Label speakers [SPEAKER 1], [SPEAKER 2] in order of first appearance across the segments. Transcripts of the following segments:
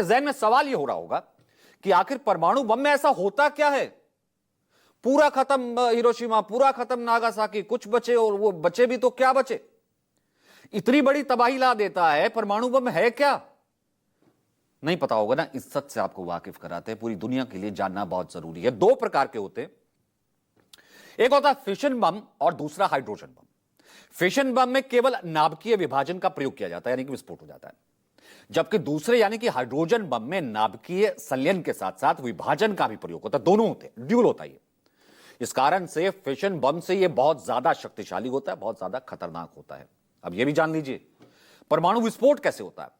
[SPEAKER 1] ज़हन में सवाल यह हो रहा होगा कि आखिर परमाणु बम में ऐसा होता क्या है? पूरा खत्म हिरोशिमा, पूरा खत्म नागासाकी, कुछ बचे और वो बचे भी तो क्या बचे? इतनी बड़ी तबाही ला देता है, परमाणु बम है क्या? नहीं पता होगा ना, इस सच से आपको वाकिफ कराते हैं। पूरी दुनिया के लिए जानना बहुत जरूरी है। दो प्रकार के होते हैं, एक होता है फिशन बम और दूसरा हाइड्रोजन बम। फिशन बम में केवल नाभिकीय विभाजन का प्रयोग किया जाता है, यानी कि विस्फोट हो जाता है, जबकि दूसरे यानी कि हाइड्रोजन बम में नाभिकीय संलयन के साथ साथ विभाजन का भी प्रयोग होता है। दोनों होते हैं, ड्यूल होता है। इस कारण से फिशन बम से यह बहुत ज्यादा शक्तिशाली होता है, बहुत ज्यादा खतरनाक होता है। अब यह भी जान लीजिए परमाणु विस्फोट कैसे होता है,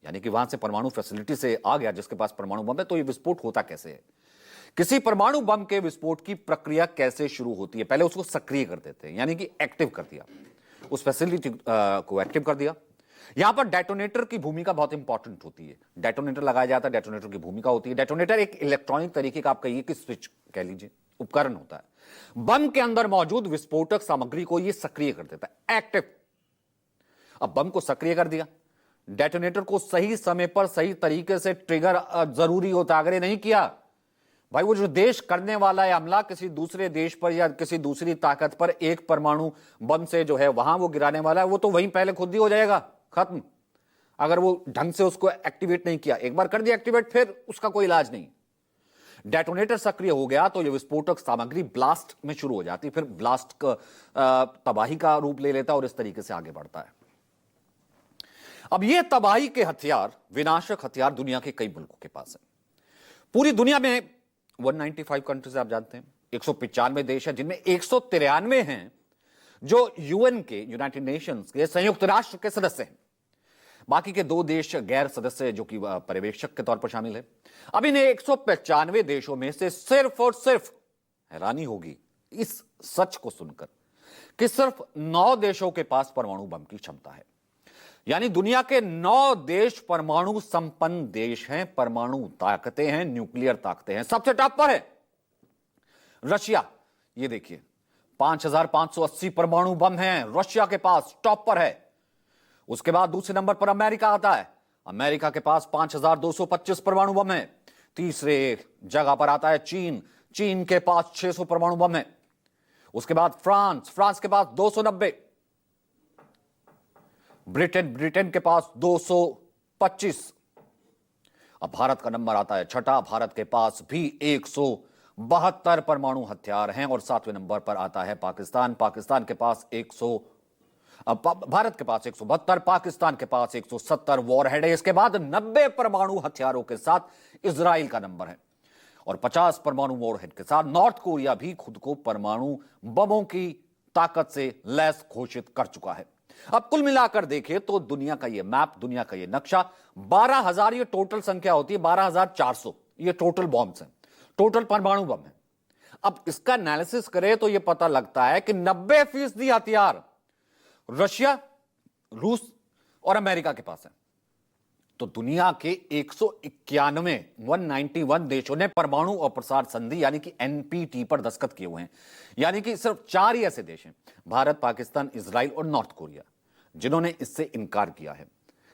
[SPEAKER 1] यानी कि वहां से परमाणु फैसिलिटी से आ गया जिसके पास परमाणु बम है, तो यह विस्फोट होता कैसे है? किसी परमाणु बम के विस्फोट की प्रक्रिया कैसे शुरू होती है? पहले उसको सक्रिय कर देते हैं, यानी कि एक्टिव कर दिया, उस फैसिलिटी को एक्टिव कर दिया। यहां पर डेटोनेटर की भूमिका बहुत इंपॉर्टेंट होती है। डेटोनेटर लगाया जाता है, डेटोनेटर की भूमिका होती है। डेटोनेटर एक इलेक्ट्रॉनिक तरीके का, आप कहिए कि स्विच कह लीजिए, उपकरण होता है। बम के अंदर मौजूद विस्फोटक सामग्री को यह सक्रिय कर देता है, एक्टिव। अब बम को सक्रिय कर दिया, डेटोनेटर को सही समय पर सही तरीके से ट्रिगर जरूरी होता है। अगर ये नहीं किया भाई, वो जो देश करने वाला है हमला किसी दूसरे देश पर या किसी दूसरी ताकत पर एक परमाणु बम से जो है वहां वो गिराने वाला है, वो तो वहीं पहले खुद ही हो जाएगा खत्म। अगर वो ढंग से उसको एक्टिवेट नहीं किया, एक बार कर दिया एक्टिवेट, फिर उसका कोई इलाज नहीं। डेटोनेटर सक्रिय हो गया तो ये विस्फोटक सामग्री ब्लास्ट में शुरू हो जाती, फिर ब्लास्ट का तबाही का रूप ले लेता और इस तरीके से आगे बढ़ता है। अब ये तबाही के हथियार, विनाशक हथियार दुनिया के कई मुल्कों के पास है। पूरी दुनिया में 195 कंट्रीज आप जानते हैं, 195 देश हैं, जिनमें 193 हैं जो यूएन के, यूनाइटेड नेशंस के, संयुक्त राष्ट्र के सदस्य हैं। बाकी के 2 देश गैर सदस्य जो कि पर्यवेक्षक के तौर पर शामिल है। अब इन 195 देशों में से सिर्फ और सिर्फ, हैरानी होगी इस सच को सुनकर, कि सिर्फ 9 देशों के पास परमाणु बम की क्षमता है। यानी दुनिया के 9 देश परमाणु संपन्न देश हैं, परमाणु ताकतें हैं, न्यूक्लियर ताकतें हैं। सबसे टॉप पर है रशिया। ये देखिए 5580 परमाणु बम हैं रशिया के पास, टॉप पर है। उसके बाद दूसरे नंबर पर अमेरिका आता है, अमेरिका के पास 5225 परमाणु बम है। तीसरे जगह पर आता है चीन, चीन के पास 600 परमाणु बम है। उसके बाद फ्रांस, फ्रांस के पास 290। ब्रिटेन, ब्रिटेन के पास 225। अब भारत का नंबर आता है छठा, भारत के पास भी 172 परमाणु हथियार हैं। और 7वें नंबर पर आता है पाकिस्तान, पाकिस्तान के पास 100, भारत के पास 172, पाकिस्तान के पास 170 वॉरहेड है। इसके बाद 90 परमाणु हथियारों के साथ इजराइल का नंबर है और 50 परमाणु वॉरहेड के साथ नॉर्थ कोरिया भी खुद को परमाणु बमों की ताकत से लैस घोषित कर चुका है। अब कुल मिलाकर देखें तो दुनिया का यह मैप, दुनिया का यह नक्शा, 12,000 ये टोटल संख्या होती है, 12,400 ये टोटल बॉम्ब्स हैं, टोटल परमाणु बम है। अब इसका एनालिसिस करें तो यह पता लगता है कि 90% हथियार रशिया, रूस और अमेरिका के पास है। तो दुनिया के 191 देशों ने परमाणु अप्रसार संधि यानी कि एनपीटी पर दस्तखत किए हुए हैं। यानी कि सिर्फ 4 ही ऐसे देश हैं, भारत, पाकिस्तान, इजराइल और नॉर्थ कोरिया, जिन्होंने इससे इनकार किया है।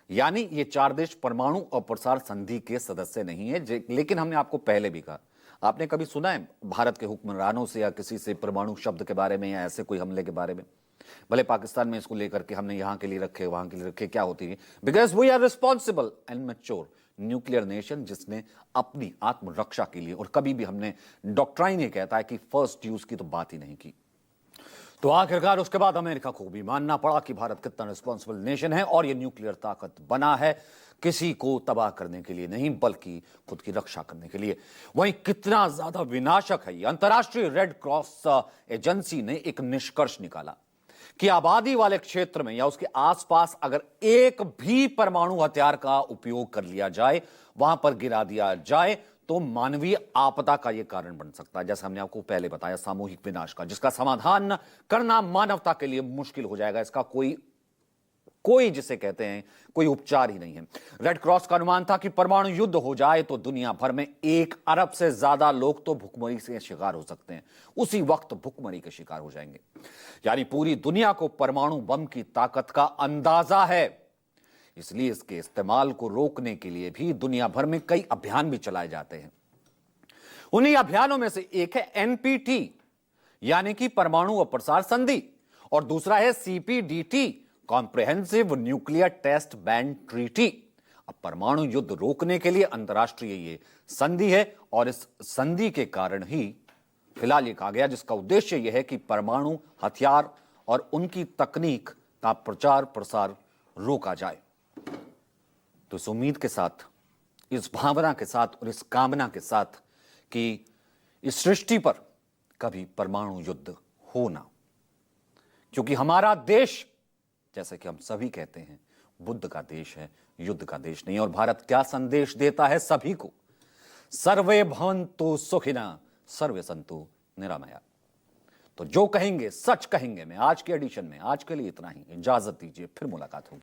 [SPEAKER 1] यानी ये 4 देश परमाणु अप्रसार संधि के सदस्य नहीं है। लेकिन हमने आपको पहले भी कहा, आपने कभी सुना है भारत के हुक्मरानों से या किसी से परमाणु शब्द के बारे में या ऐसे कोई हमले के बारे में? भले पाकिस्तान में इसको लेकर के हमने यहां के लिए रखे, वहां के लिए रखे, क्या होती है? Because we are responsible and mature nuclear nation, जिसने अपनी आत्मरक्षा के लिए, और कभी भी हमने, डॉक्ट्राइन ये कहता है कि फर्स्ट यूज की तो बात ही नहीं की। तो आखिरकार उसके बाद अमेरिका को भी मानना पड़ा कि भारत कितना रिस्पॉन्सिबल नेशन है और यह न्यूक्लियर ताकत बना है किसी को तबाह करने के लिए नहीं, बल्कि खुद की रक्षा करने के लिए। वहीं कितना ज्यादा विनाशक है ये, अंतर्राष्ट्रीय रेड क्रॉस एजेंसी ने एक निष्कर्ष निकाला कि आबादी वाले क्षेत्र में या उसके आसपास अगर एक भी परमाणु हथियार का उपयोग कर लिया जाए, वहां पर गिरा दिया जाए, तो मानवीय आपदा का यह कारण बन सकता है। जैसे हमने आपको पहले बताया, सामूहिक विनाश का, जिसका समाधान करना मानवता के लिए मुश्किल हो जाएगा। इसका कोई जिसे कहते हैं कोई उपचार ही नहीं है। रेड क्रॉस का अनुमान था कि परमाणु युद्ध हो जाए तो दुनिया भर में 1 अरब से ज्यादा लोग तो भुखमरी से शिकार हो सकते हैं, उसी वक्त भुखमरी के शिकार हो जाएंगे। यानी पूरी दुनिया को परमाणु बम की ताकत का अंदाजा है। इसलिए इसके इस्तेमाल को रोकने के लिए भी दुनिया भर में कई अभियान भी चलाए जाते हैं। उन्हीं अभियानों में से एक है एनपीटी यानी कि परमाणु अप्रसार संधि, और दूसरा है CPDT comprehensive nuclear test ban treaty. अब परमाणु युद्ध रोकने के लिए अंतर्राष्ट्रीय ये संधि है, और इस संधि के कारण ही फिलहाल ये कहा गया जिसका उद्देश्य यह है कि परमाणु हथियार और उनकी तकनीक का प्रचार प्रसार रोका जाए। तो इस उम्मीद के साथ, इस भावना के साथ और इस कामना के साथ कि इस सृष्टि पर कभी परमाणु युद्ध हो ना, क्योंकि हमारा देश, जैसे कि हम सभी कहते हैं, बुद्ध का देश है, युद्ध का देश नहीं। और भारत क्या संदेश देता है सभी को? सर्वे भवन्तु सुखिनः सर्वे सन्तु निरामया। तो जो कहेंगे सच कहेंगे में आज के एडिशन में आज के लिए इतना ही। इजाजत दीजिए, फिर मुलाकात होगी।